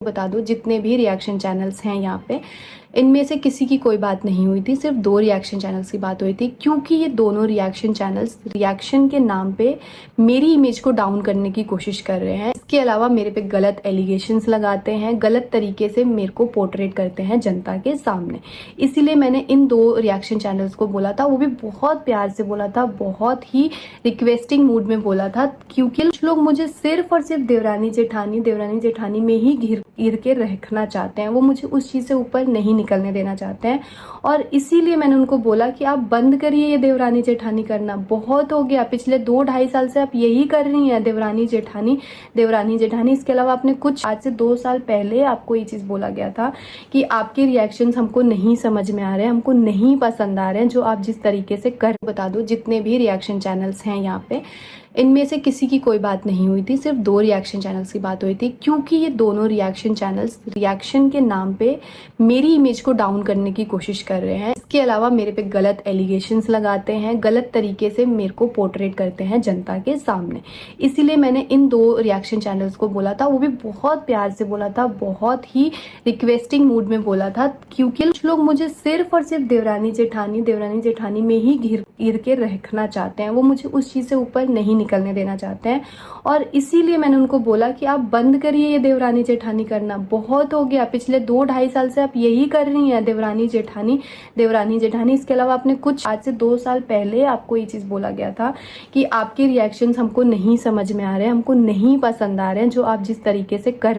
बता दूं, जितने भी रिएक्शन चैनल्स हैं यहाँ पे, इनमें से किसी की कोई बात नहीं हुई थी, सिर्फ 2 रिएक्शन चैनल्स की बात हुई थी। क्योंकि ये दोनों रिएक्शन चैनल्स रिएक्शन के नाम पे मेरी इमेज को डाउन करने की कोशिश कर रहे हैं। इसके अलावा मेरे पे गलत एलिगेशंस लगाते हैं, गलत तरीके से मेरे को पोर्ट्रेट करते हैं जनता के सामने। इसीलिए मैंने इन 2 रिएक्शन चैनल्स को बोला था, वो भी बहुत प्यार से बोला था, बहुत ही रिक्वेस्टिंग मूड में बोला था। क्योंकि कुछ लोग मुझे सिर्फ और सिर्फ देवरानी जेठानी में ही घिर के रखना चाहते हैं, वो मुझे उस चीज़ से ऊपर नहीं निकलने देना चाहते हैं। और इसीलिए मैंने उनको बोला कि आप बंद करिए ये देवरानी जेठानी करना, बहुत हो गया। पिछले 2-2.5 साल से आप यही कर रही हैं, देवरानी जेठानी। इसके अलावा आपने कुछ आज से 2 साल पहले आपको ये चीज़ बोला गया था कि आपके रिएक्शंस हमको नहीं समझ में आ रहे हैं, हमको नहीं पसंद आ रहे हैं जो आप जिस तरीके से कर। बता दो, जितने भी रिएक्शन चैनल्स हैं यहाँ पे, इनमें से किसी की कोई बात नहीं हुई थी, सिर्फ 2 रिएक्शन चैनल्स की बात हुई थी। क्योंकि ये दोनों रिएक्शन चैनल्स रिएक्शन के नाम पे मेरी इमेज को डाउन करने की कोशिश कर रहे हैं। इसके अलावा मेरे पे गलत एलिगेशंस लगाते हैं, गलत तरीके से मेरे को पोर्ट्रेट करते हैं जनता के सामने। इसीलिए मैंने इन 2 रिएक्शन चैनल्स को बोला था, वो भी बहुत प्यार से बोला था, बहुत ही रिक्वेस्टिंग मूड में बोला था। क्योंकि कुछ लोग मुझे सिर्फ और सिर्फ देवरानी जेठानी में ही घिर के रखना चाहते हैं, वो मुझे उस चीज़ से ऊपर नहीं निकलने देना चाहते हैं। और इसीलिए मैंने उनको बोला कि आप बंद करिए ये देवरानी जेठानी करना, बहुत हो गया। पिछले 2-2.5 साल से आप यही कर रही हैं, देवरानी जेठानी। इसके अलावा आपने कुछ आज से 2 साल पहले आपको ये चीज़ बोला गया था कि आपके रिएक्शंस हमको नहीं समझ में आ रहे हैं, हमको नहीं पसंद आ रहे हैं जो आप जिस तरीके से कर